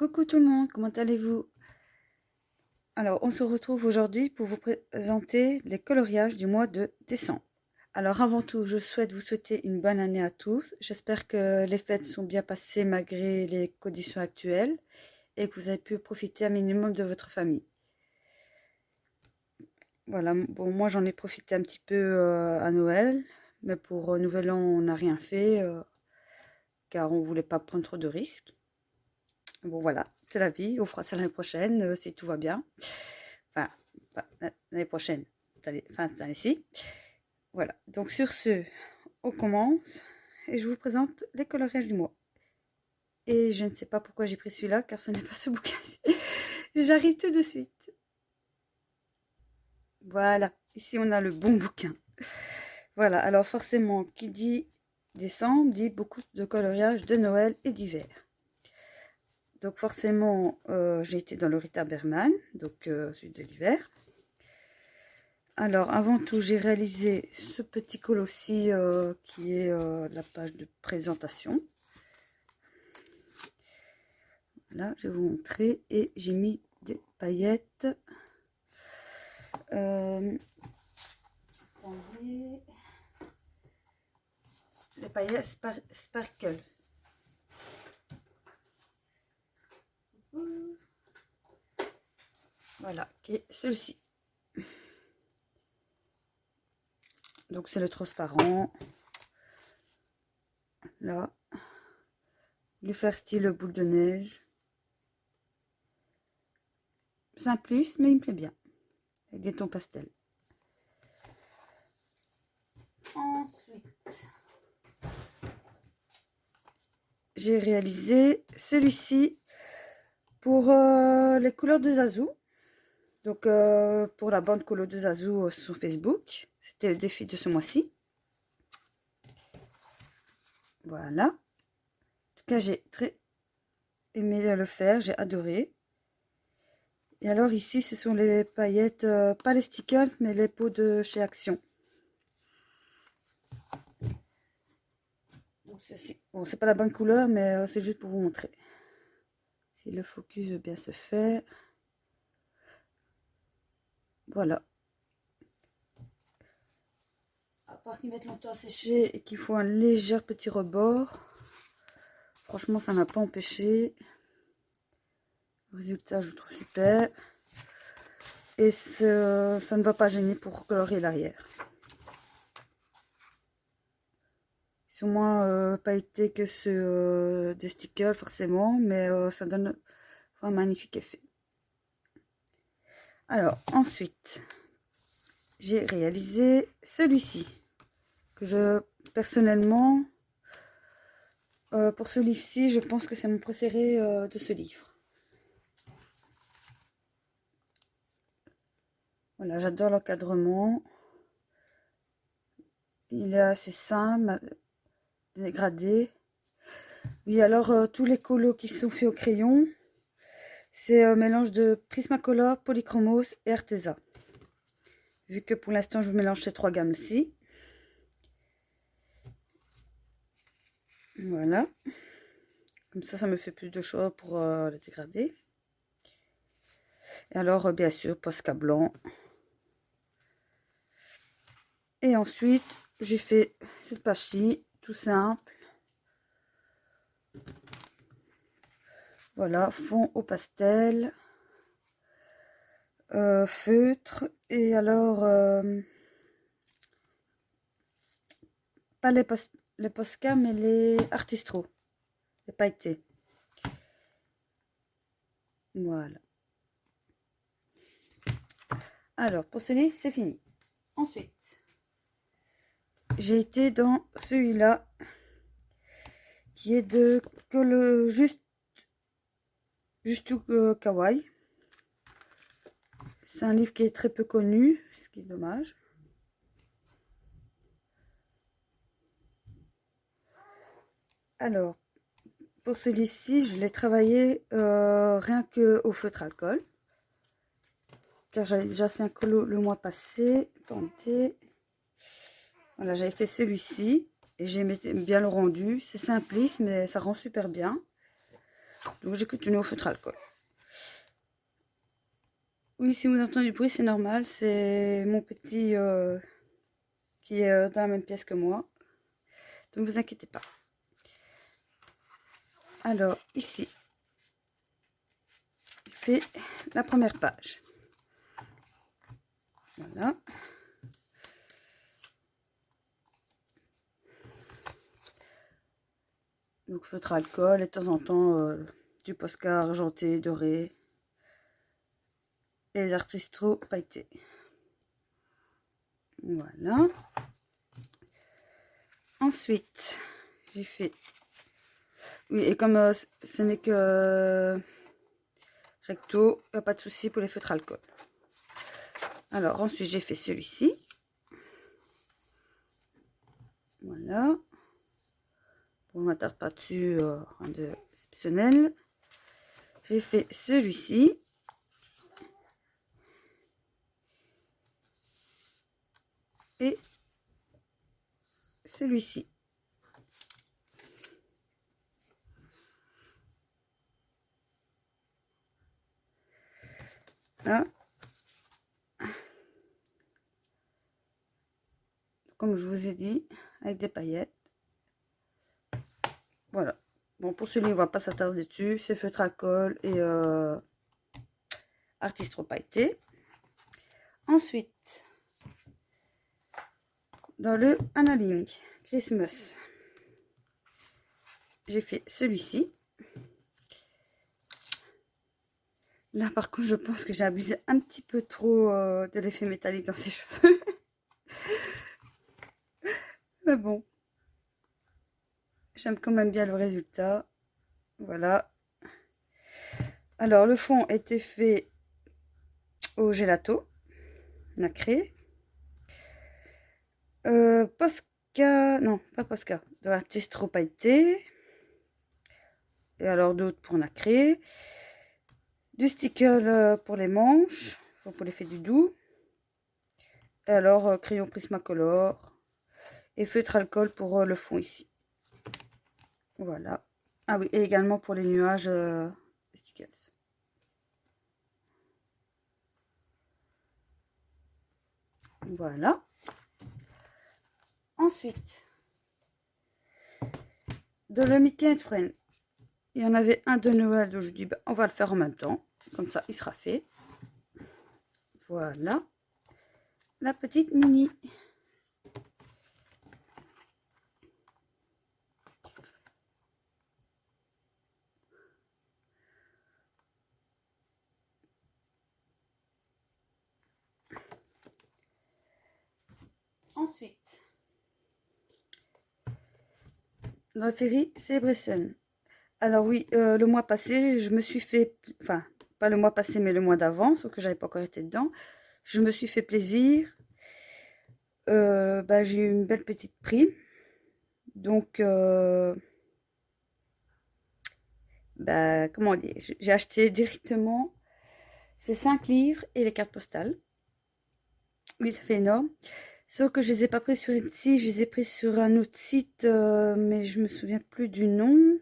Coucou tout le monde, comment allez-vous? Alors, on se retrouve aujourd'hui pour vous présenter les coloriages du mois de décembre. Alors, avant tout, je souhaite vous souhaiter une bonne année à tous. J'espère que les fêtes sont bien passées malgré les conditions actuelles et que vous avez pu profiter un minimum de votre famille. Voilà, bon, moi j'en ai profité un petit peu à Noël, mais pour Nouvel An, on n'a rien fait car on voulait pas prendre trop de risques. Bon voilà, c'est la vie, on fera ça l'année prochaine si tout va bien. Enfin, pas l'année prochaine, fin cette année-ci. Voilà, donc sur ce, on commence et je vous présente les coloriages du mois. Et je ne sais pas pourquoi j'ai pris celui-là, car ce n'est pas ce bouquin-ci. J'arrive tout de suite. Voilà, ici on a le bon bouquin. Voilà, alors forcément, qui dit décembre, dit beaucoup de coloriages de Noël et d'hiver. Donc forcément, j'ai été dans le Rita Berman, donc celui de l'hiver. Alors, avant tout, j'ai réalisé ce petit colossi qui est la page de présentation. Là, je vais vous montrer. Et j'ai mis des paillettes. Attendez. Les paillettes Sparkles. Voilà, qui est celui-ci. Donc, c'est le transparent. Là. Lui faire style boule de neige. Simpliste, mais il me plaît bien. Avec des tons pastels. Ensuite, j'ai réalisé celui-ci pour les couleurs de Zazu. Donc, pour la bande colo de Zazu sur Facebook. C'était le défi de ce mois-ci. Voilà. En tout cas, j'ai très aimé le faire. J'ai adoré. Et alors, ici, ce sont les paillettes, pas les stickers, mais les pots de chez Action. Donc, ceci. Bon, c'est pas la bonne couleur, mais c'est juste pour vous montrer. Si le focus veut bien se faire. Voilà. À part qu'ils mettent longtemps à sécher et qu'il faut un léger petit rebord. Franchement, ça n'a pas empêché. Le résultat, je le trouve super. Et ça ne va pas gêner pour colorier l'arrière. Ils sont moins pailletés que ceux des stickers, forcément. Mais ça donne un magnifique effet. Alors, ensuite, j'ai réalisé celui-ci. Que je, personnellement, pour ce livre-ci, je pense que c'est mon préféré de ce livre. Voilà, j'adore l'encadrement. Il est assez simple, dégradé. Oui, alors tous les colos qui sont faits au crayon, c'est un mélange de Prismacolor, Polychromos et Arteza. Vu que pour l'instant, je mélange ces trois gammes-ci. Voilà. Comme ça me fait plus de choix pour le dégrader. Et alors, bien sûr, Posca blanc. Et ensuite, j'ai fait cette page-ci, tout simple. Voilà, fond au pastel, feutre, et alors, pas les Posca, mais les Artistro, les pailletés. Voilà. Alors, pour ce livre, c'est fini. Ensuite, j'ai été dans celui-là, qui est de Juste Kawaii. C'est un livre qui est très peu connu, ce qui est dommage. Alors, pour ce livre-ci, je l'ai travaillé rien que au feutre alcool. Car j'avais déjà fait un colo le mois passé. Attendez. Voilà, j'avais fait celui-ci. Et j'aimais bien le rendu. C'est simpliste, mais ça rend super bien. Donc j'ai continué au feutre alcool. Oui, si vous entendez du bruit, c'est normal. C'est mon petit qui est dans la même pièce que moi. Donc ne vous inquiétez pas. Alors ici, je fais la première page. Voilà. Donc feutre alcool et de temps en temps du Posca argenté, doré et les artistros pailletés. Voilà. Ensuite, j'ai fait... Oui, et comme ce n'est que recto, il n'y a pas de souci pour les feutres alcool. Alors ensuite, j'ai fait celui-ci. Voilà. Pour ne m'attarde pas dessus, rien d'exceptionnel. J'ai fait celui-ci. Et celui-ci. Là. Comme je vous ai dit, avec des paillettes. Voilà. Bon, pour celui-là, on va pas s'attarder dessus. C'est feutre à colle et artistro pailleté. Ensuite, dans le Annaling Christmas, j'ai fait celui-ci. Là, par contre, je pense que j'ai abusé un petit peu trop de l'effet métallique dans ses cheveux. Mais bon, j'aime quand même bien le résultat. Voilà. Alors, le fond était fait au gelato nacré. Posca, non, pas Posca, de l'artistro pailleté. Et alors d'autres pour nacré. Du sticker pour les manches, pour l'effet du doux. Et alors crayon Prismacolor et feutre alcool pour le fond ici. Voilà. Ah oui, et également pour les nuages stickers. Voilà. Ensuite, de le Mickey Friend, il y en avait un de Noël, donc je dis bah, on va le faire en même temps. Comme ça, il sera fait. Voilà. La petite mini. Ensuite, dans le Ferry Celebration. Alors oui, le mois passé, je me suis fait... Enfin, pas le mois passé, mais le mois d'avant, sauf que j'avais pas encore été dedans. Je me suis fait plaisir. Bah, j'ai eu une belle petite prime. Donc, bah, comment dire, j'ai acheté directement ces 5 livres et les cartes postales. Oui, ça fait énorme. Sauf que je les ai pas pris sur Etsy, je les ai pris sur un autre site, mais je me souviens plus du nom.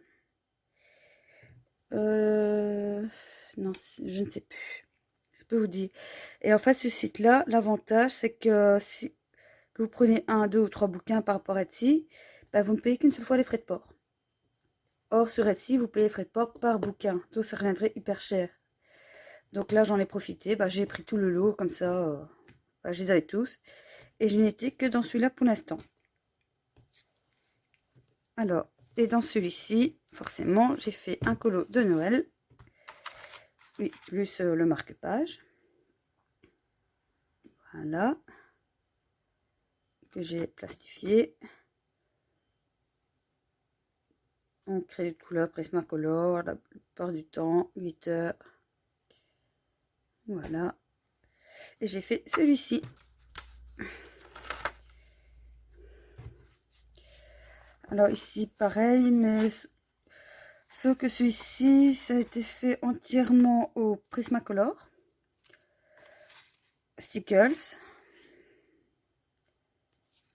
Non, je ne sais plus. Je peux vous dire. Et en fait, ce site-là, l'avantage, c'est que si que vous prenez un, deux ou trois bouquins par rapport à Etsy, bah, vous ne payez qu'une seule fois les frais de port. Or, sur Etsy, vous payez les frais de port par bouquin. Donc, ça reviendrait hyper cher. Donc là, j'en ai profité. Bah, j'ai pris tout le lot, comme ça, bah, je les avais tous. Et je n'étais que dans celui-là pour l'instant. Alors, et dans celui-ci, forcément, j'ai fait un colo de Noël. Oui, plus le marque-page. Voilà. Que j'ai plastifié. On crée de couleur Prismacolor la plupart du temps, 8 heures. Voilà. Et j'ai fait celui-ci. Alors ici, pareil, mais sauf que celui-ci, ça a été fait entièrement au Prismacolor. Stickers.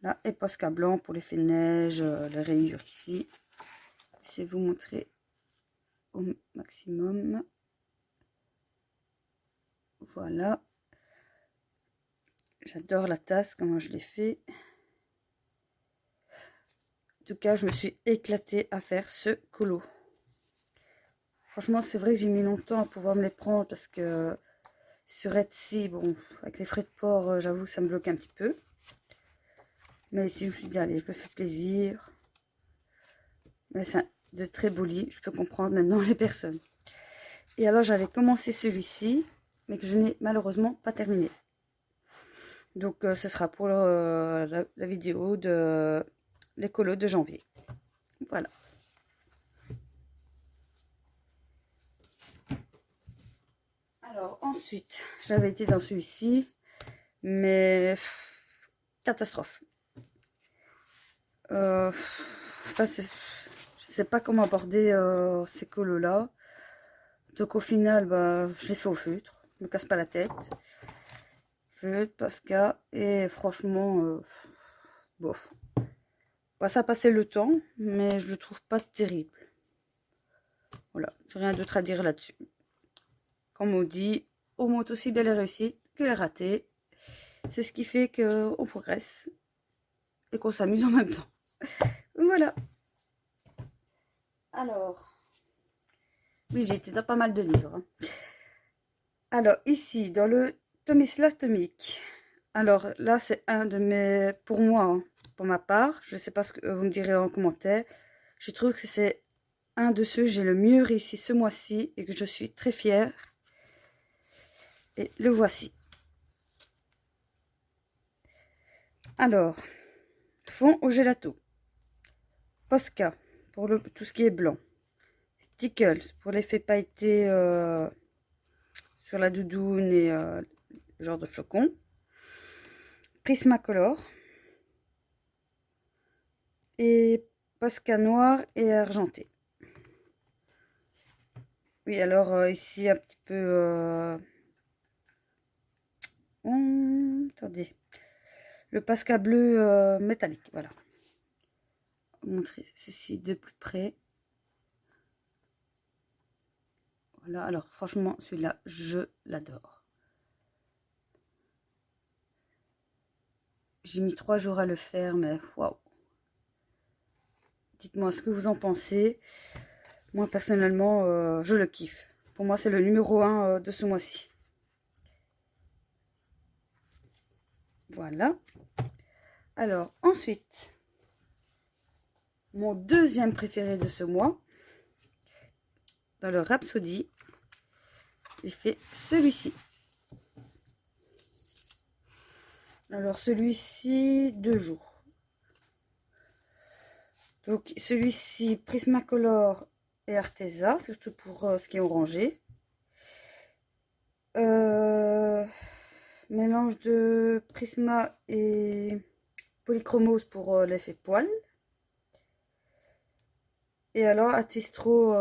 Là, et Posca blanc pour l'effet de neige, les rayures ici. Je vais vous montrer au maximum. Voilà. J'adore la tasse, comment je l'ai fait. En tout cas, je me suis éclatée à faire ce colo. Franchement, c'est vrai que j'ai mis longtemps à pouvoir me les prendre parce que sur Etsy, bon, avec les frais de port, j'avoue que ça me bloque un petit peu. Mais ici, je me suis dit, allez, je me fais plaisir. Mais c'est de très beaux lits, je peux comprendre maintenant les personnes. Et alors, j'avais commencé celui-ci, mais que je n'ai malheureusement pas terminé. Donc, ce sera pour la vidéo de l'écolo de janvier. Voilà. Alors, ensuite, j'avais été dans celui-ci, mais catastrophe. Je sais pas comment aborder ces colos-là. Donc, au final, bah, je l'ai fait au feutre. Je me casse pas la tête. Feutre, Posca, et franchement, bof. Bah, ça a passé le temps, mais je le trouve pas terrible. Voilà, j'ai rien d'autre à dire là-dessus. Comme on dit, au moins aussi bien les réussites que les ratés. C'est ce qui fait qu'on progresse et qu'on s'amuse en même temps. Voilà. Alors, oui, j'ai été dans pas mal de livres. Alors, ici, dans le Tomislav Tomic. Alors, là, c'est un de mes... Pour moi, hein, pour ma part, je ne sais pas ce que vous me direz en commentaire. Je trouve que c'est un de ceux que j'ai le mieux réussi ce mois-ci et que je suis très fière. Et le voici. Alors, fond au gelato. Posca, pour tout ce qui est blanc. Stickles, pour l'effet pailleté sur la doudoune et le genre de flocon. Prismacolor. Et Posca noir et argenté. Oui, alors ici un petit peu... attendez. Le Posca bleu métallique, voilà. Je vais montrer ceci de plus près. Voilà, alors franchement, celui-là, je l'adore. J'ai mis 3 jours à le faire, mais waouh. Dites-moi ce que vous en pensez. Moi, personnellement, je le kiffe. Pour moi, c'est le numéro 1 de ce mois-ci. Voilà. Alors, ensuite, mon deuxième préféré de ce mois, dans le Rhapsody, j'ai fait celui-ci. Alors, celui-ci, 2 jours. Donc, celui-ci, Prismacolor et Arteza, surtout pour ce qui est orangé. Mélange de Prisma et Polychromose pour l'effet poil. Et alors, Attistro,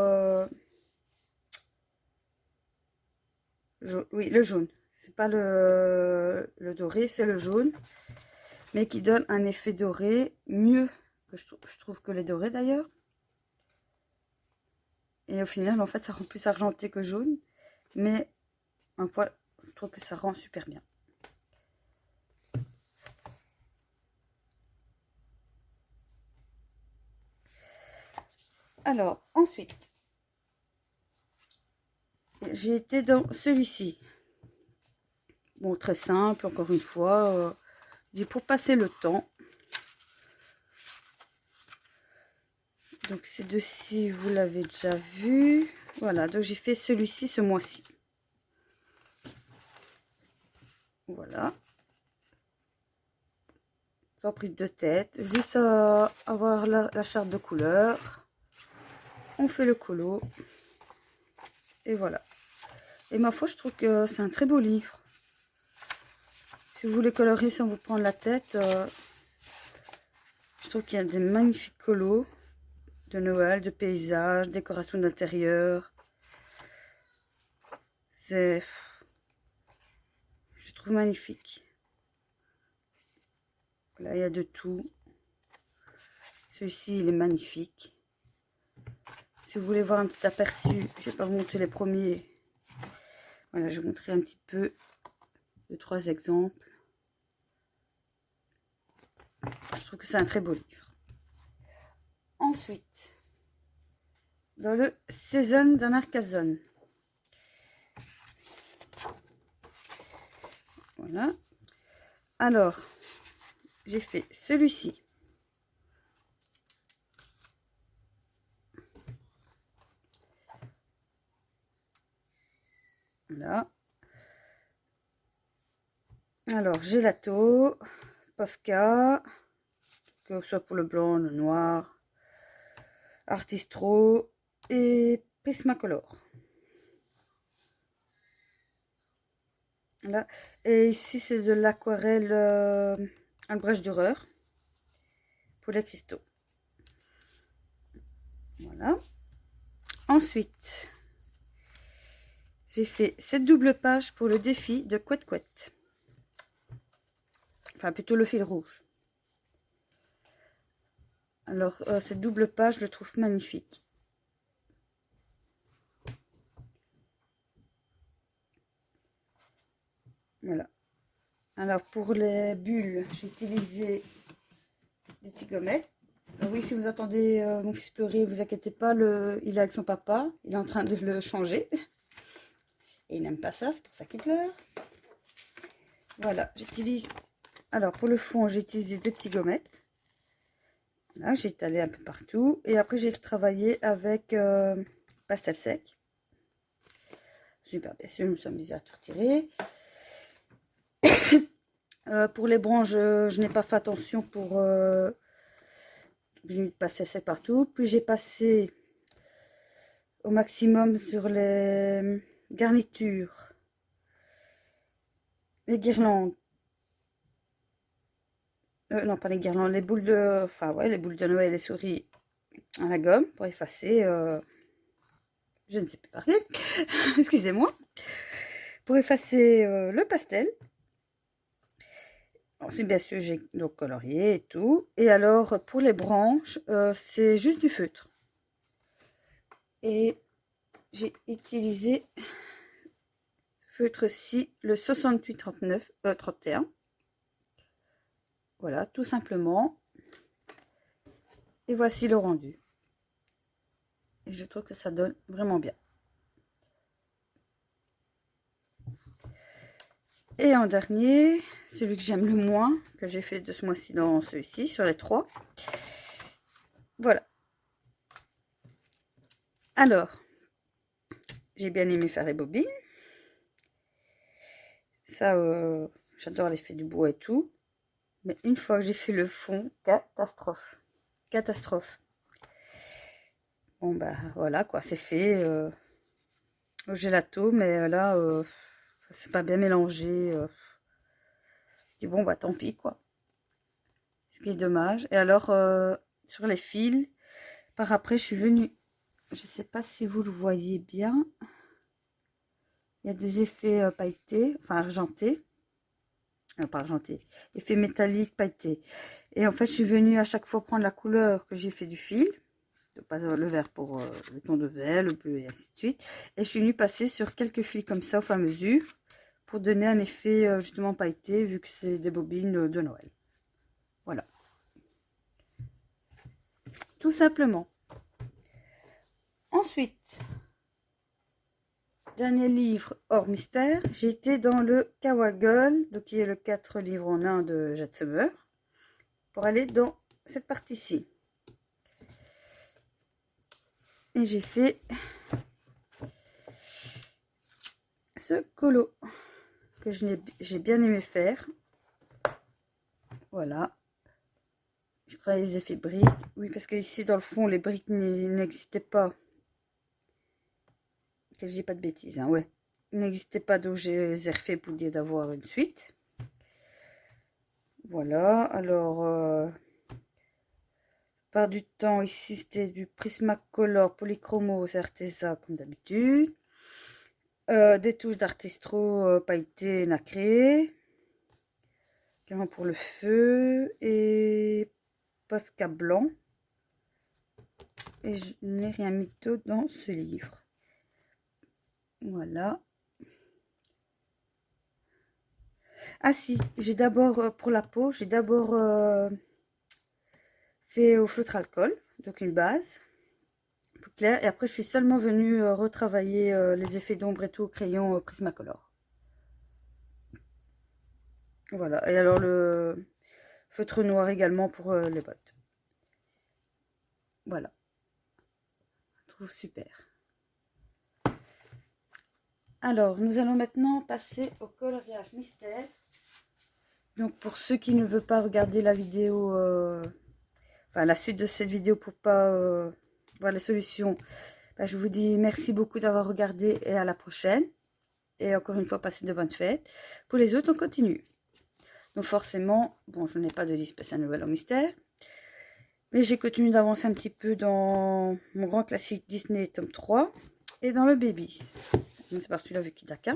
oui, le jaune. C'est pas le doré, c'est le jaune. Mais qui donne un effet doré mieux que je trouve que les dorés d'ailleurs. Et au final, en fait, ça rend plus argenté que jaune. Mais, une fois, je trouve que ça rend super bien. Alors, ensuite, j'ai été dans celui-ci. Bon, très simple, encore une fois. Pour passer le temps. Donc, ces deux-ci, vous l'avez déjà vu. Voilà, donc j'ai fait celui-ci ce mois-ci. Voilà. Sans prise de tête. Juste à avoir la charte de couleur. On fait le colo. Et voilà. Et ma foi, je trouve que c'est un très beau livre. Si vous voulez colorier sans vous prendre la tête, je trouve qu'il y a des magnifiques colos de Noël, de paysages, décoration d'intérieur. C'est... Je trouve magnifique. Là, il y a de tout. Celui-ci, il est magnifique. si vous voulez voir un petit aperçu, je vais pas vous montrer les premiers. Voilà, je vais vous montrer un petit peu 2-3 exemples. Je trouve que c'est un très beau livre. Ensuite, dans le Season d'Anna Calzone. Voilà. Alors, j'ai fait celui-ci. Voilà. Alors, Gelato, Posca, que ce soit pour le blanc, le noir, Artistro et Prismacolor. Là. Et ici, c'est de l'aquarelle Albrecht Dürer pour les cristaux. Voilà. Ensuite, j'ai fait cette double page pour le défi de Couette Couette. Enfin, plutôt le fil rouge. Alors, cette double page, je le trouve magnifique. Voilà. Alors, pour les bulles, j'ai utilisé des petits gommettes. Oui, si vous entendez mon fils pleurer, vous inquiétez pas, il est avec son papa. Il est en train de le changer. Et il n'aime pas ça, c'est pour ça qu'il pleure. Voilà, j'utilise... Alors, pour le fond, j'ai utilisé des petits gommettes. Là, j'ai étalé un peu partout. Et après, j'ai travaillé avec pastel sec. Super, bien sûr, nous sommes bizarres à tout retirer. Pour les branches, je n'ai pas fait attention pour... je n'ai passé sec partout. Puis, j'ai passé au maximum sur les garnitures, les guirlandes. Non, pas les guirlandes, les boules de... Enfin, ouais, les boules de Noël et les souris à la gomme pour effacer... je ne sais plus parler. Excusez-moi. Pour effacer le pastel. Ensuite, bien sûr, j'ai donc colorié et tout. Et alors, pour les branches, c'est juste du feutre. Et j'ai utilisé feutre-ci, le 68-31. Voilà, tout simplement. Et voici le rendu. Et je trouve que ça donne vraiment bien. Et en dernier, celui que j'aime le moins, que j'ai fait de ce mois-ci dans celui-ci, sur les 3. Voilà. Alors, j'ai bien aimé faire les bobines. Ça, j'adore l'effet du bois et tout. Mais une fois que j'ai fait le fond, catastrophe. Catastrophe. Bon, bah voilà quoi, c'est fait au gelato, mais là, c'est pas bien mélangé. Je dis bon, bah tant pis quoi. Ce qui est dommage. Et alors, sur les fils, par après, je suis venue. Je sais pas si vous le voyez bien. Il y a des effets pailletés, enfin argentés. Pas argenté, effet métallique pailleté. Et en fait, je suis venue à chaque fois prendre la couleur que j'ai fait du fil, pas le vert pour le ton de verre, le bleu et ainsi de suite. Et je suis venue passer sur quelques fils comme ça au fur et à mesure pour donner un effet justement pailleté vu que c'est des bobines de Noël. Voilà. Tout simplement. Ensuite, dernier livre hors mystère, j'étais dans le Kawa Girl, donc qui est le 4 livres en 1 de Jade Summer, pour aller dans cette partie-ci. Et j'ai fait ce colo que j'ai bien aimé faire. Voilà. Je travaille les effets briques. Oui, parce que ici dans le fond, les briques n'existaient pas. Que je dis pas de bêtises, hein, ouais. Ils n'existaient pas, donc je les ai refait pour dire d'avoir une suite. Voilà, alors... part du temps, ici c'était du Prismacolor Polychromo Arteza comme d'habitude. Des touches d'Artistro pailleté nacré. Également pour le feu. Et Posca blanc. et je n'ai rien mis d'autre dans ce livre. Voilà. Ah si, j'ai d'abord, pour la peau, j'ai d'abord fait au feutre alcool, donc une base plus claire, et après je suis seulement venue retravailler les effets d'ombre et tout au crayon Prismacolor. Voilà, et alors le feutre noir également pour les bottes. Voilà, je trouve super. Alors, nous allons maintenant passer au coloriage mystère. Donc, pour ceux qui ne veulent pas regarder la vidéo, enfin la suite de cette vidéo pour pas voir les solutions, bah, je vous dis merci beaucoup d'avoir regardé et à la prochaine. Et encore une fois, passez de bonnes fêtes. Pour les autres, on continue. Donc forcément, bon, je n'ai pas de liste spéciale Noël au mystère. Mais j'ai continué d'avancer un petit peu dans mon grand classique Disney tome 3 et dans le Baby. C'est par celui-là Vicky Daka.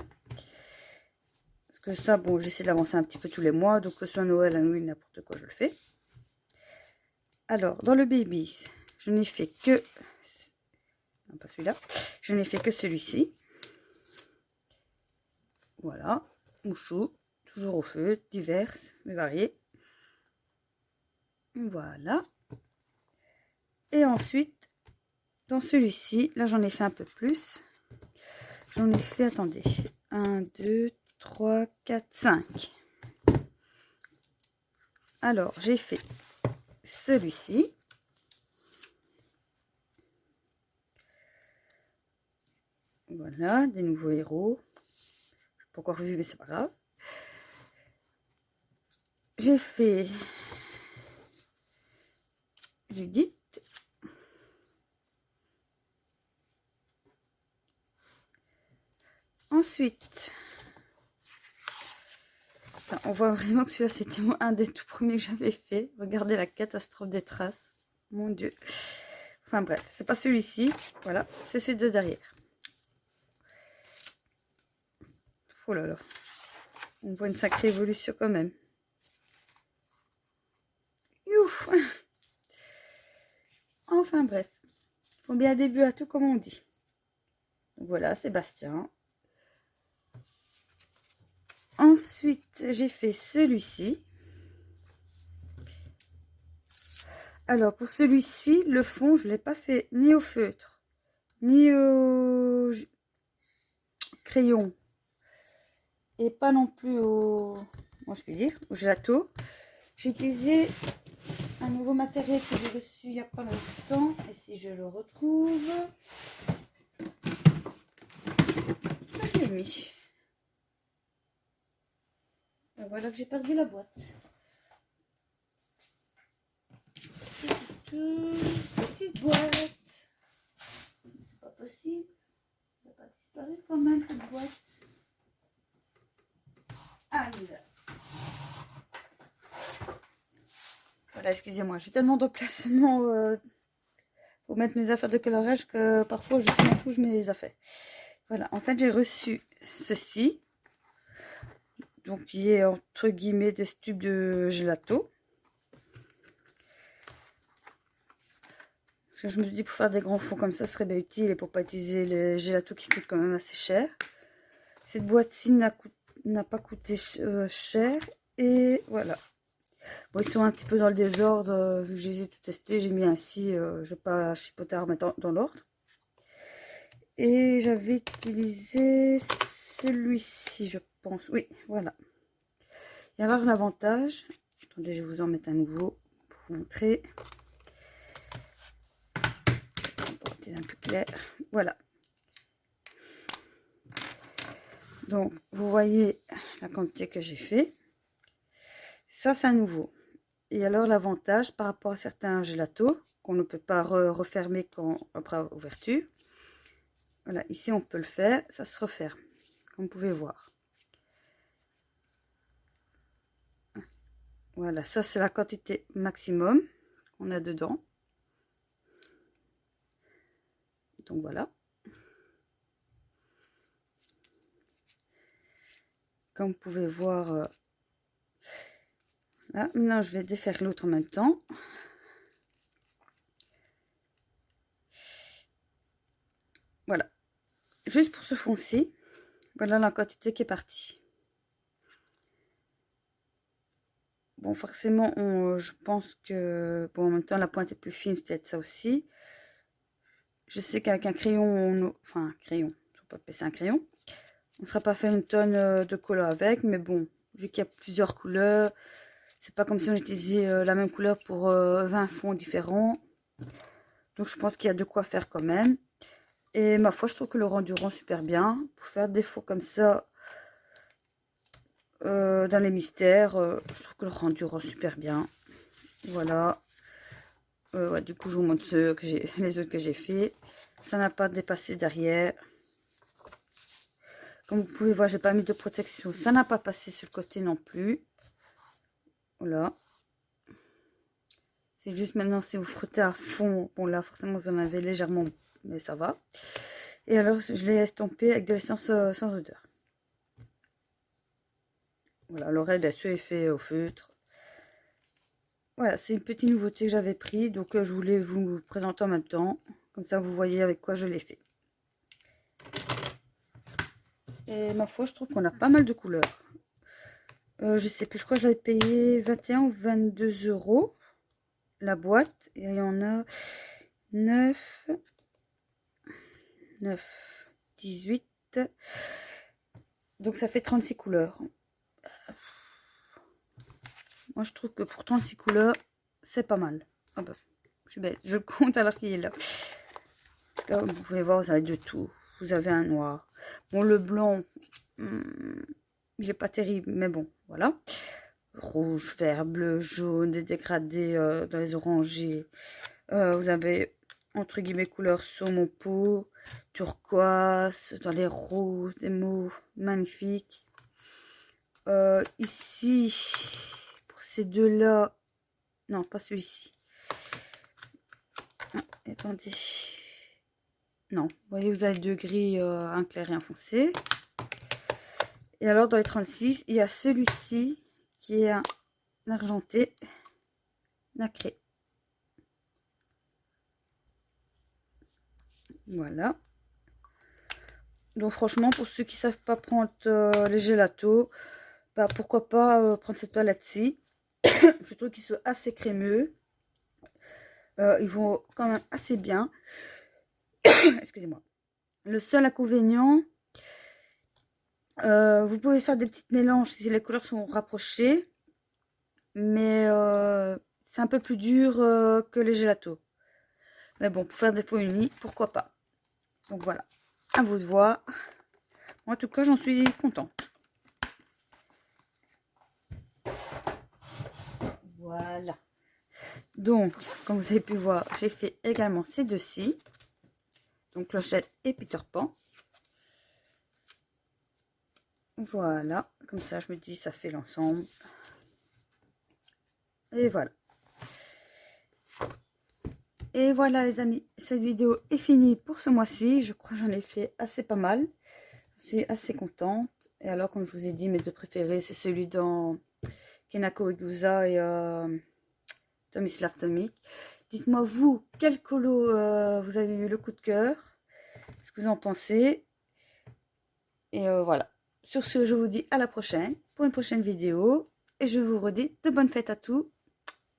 Parce que ça, bon, j'essaie d'avancer un petit peu tous les mois. Donc que ce soit Noël, Halloween, n'importe quoi, je le fais. Alors, dans le Baby, je n'ai fait que... Non, pas celui-là. Je n'ai fait que celui-ci. Voilà. Mouchou. Toujours au feu. Diverses, mais variées. Voilà. Et ensuite, dans celui-ci, là j'en ai fait un peu plus. J'en ai fait, attendez, 1, 2, 3, 4, 5. Alors, j'ai fait celui-ci. Voilà, des nouveaux héros. Je n'ai pas encore vu, mais c'est pas grave. J'ai fait Judith. Ensuite, on voit vraiment que celui-là, c'était un des tout premiers que j'avais fait. Regardez la catastrophe des traces. Mon Dieu. Enfin bref, c'est pas celui-ci. Voilà, c'est celui de derrière. Oh là là. On voit une sacrée évolution quand même. Ouf. Enfin bref. Il faut bien un début à tout comme on dit. Donc, voilà, Sébastien. Ensuite, j'ai fait celui-ci. Alors, pour celui-ci, le fond, je ne l'ai pas fait ni au feutre, ni au crayon. Et pas non plus au... Moi, je peux dire, au gelato. J'ai utilisé un nouveau matériel que j'ai reçu il n'y a pas longtemps. Et si je le retrouve... Je l'ai mis. Et voilà que j'ai perdu la boîte. Petite boîte. C'est pas possible. Elle n'a pas disparu quand même cette boîte. Ah, il est là. Voilà, excusez-moi, j'ai tellement de placements pour mettre mes affaires de colorage que parfois je sais même où je mets les affaires. Voilà, en fait j'ai reçu ceci. Donc qui est entre guillemets des tubes de gelato. Parce que je me suis dit pour faire des grands fonds comme ça, ce serait bien utile et pour pas utiliser les gelatos qui coûtent quand même assez cher. Cette boîte-ci n'a pas coûté cher et voilà. Bon, ils sont un petit peu dans le désordre, vu que je les ai tout testés, j'ai mis ainsi, je vais pas chipoter à remettre dans l'ordre. Et j'avais utilisé celui-ci, je pense, oui, voilà. Et alors l'avantage, attendez, je vais vous en mettre un nouveau pour vous montrer. Un peu clair, voilà. Donc, vous voyez la quantité que j'ai fait. Ça, c'est un nouveau. Et alors, l'avantage par rapport à certains gelatos, qu'on ne peut pas refermer après ouverture. Voilà, ici, on peut le faire. Ça se referme, comme vous pouvez voir. Voilà, ça, c'est la quantité maximum qu'on a dedans. Donc, voilà. Comme vous pouvez voir... là, maintenant, je vais défaire l'autre en même temps. juste pour ce fond-ci, voilà la quantité qui est partie. Bon, forcément, je pense que... Bon, en même temps, la pointe est plus fine, peut-être ça aussi. Je sais qu'avec un crayon, enfin, un crayon, je ne vais pas appeler ça un crayon, on ne sera pas faire une tonne de couleur avec, mais bon, vu qu'il y a plusieurs couleurs, c'est pas comme si on utilisait la même couleur pour 20 fonds différents. Donc, je pense qu'il y a de quoi faire quand même. Et ma foi, je trouve que le rendu rend super bien. Pour faire des fonds comme ça, dans les mystères, je trouve que le rendu rend super bien. Voilà. Ouais, du coup, je vous montre les autres que j'ai fait. Ça n'a pas dépassé derrière. Comme vous pouvez voir, j'ai pas mis de protection. Ça n'a pas passé sur le côté non plus. Voilà. C'est juste maintenant, si vous frottez à fond, bon là, forcément, vous en avez légèrement, mais ça va. Et alors, je l'ai estompé avec de l'essence sans odeur. Voilà, l'oreille, bien sûr, est fait au feutre. Voilà, c'est une petite nouveauté que j'avais pris, donc je voulais vous présenter en même temps. Comme ça, vous voyez avec quoi je l'ai fait. Et ma foi, je trouve qu'on a pas mal de couleurs. Je sais plus, je crois que je l'avais payé 21 ou 22 € la boîte. Et il y en a 9, 18. Donc ça fait 36 couleurs. Moi, je trouve que pour 36 couleurs, c'est pas mal. Ah bah, je suis bête, je compte alors qu'il est là. Comme vous pouvez voir, vous avez de tout. Vous avez un noir. Bon, le blanc, il n'est pas terrible, mais bon, voilà. Rouge, vert, bleu, jaune, des dégradés dans les orangés. Vous avez, entre guillemets, couleur saumon peau, turquoise, dans les roses, des mauves, magnifiques. Ici, pour ces deux-là, non, pas celui-ci. Ah, attendez. Non, vous voyez, vous avez deux gris, un clair et un foncé. Et alors, dans les 36, il y a celui-ci qui est un argenté nacré. Voilà. Donc, franchement, pour ceux qui ne savent pas prendre les gélatos, bah, pourquoi pas prendre cette toilette-ci. Je trouve qu'ils sont assez crémeux. Ils vont quand même assez bien. Excusez-moi. Le seul inconvénient, vous pouvez faire des petits mélanges si les couleurs sont rapprochées. Mais c'est un peu plus dur que les gélatos. Mais bon, pour faire des faux unis, pourquoi pas. Donc voilà, à vous de voir. Moi, en tout cas, j'en suis contente. Voilà. Donc, comme vous avez pu voir, j'ai fait également ces deux-ci. Donc, Clochette et Peter Pan. Voilà, comme ça, je me dis, ça fait l'ensemble. Et voilà. Et voilà les amis, cette vidéo est finie pour ce mois-ci. Je crois que j'en ai fait assez pas mal. Je suis assez contente. Et alors, comme je vous ai dit, mes deux préférés, c'est celui dans Kenako Igusa et Tomislav Tomic. Dites-moi vous, quel colo vous avez eu le coup de cœur? Ce que vous en pensez? Et voilà. Sur ce, je vous dis à la prochaine pour une prochaine vidéo. Et je vous redis de bonnes fêtes à tous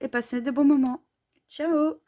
et passez de bons moments. Ciao!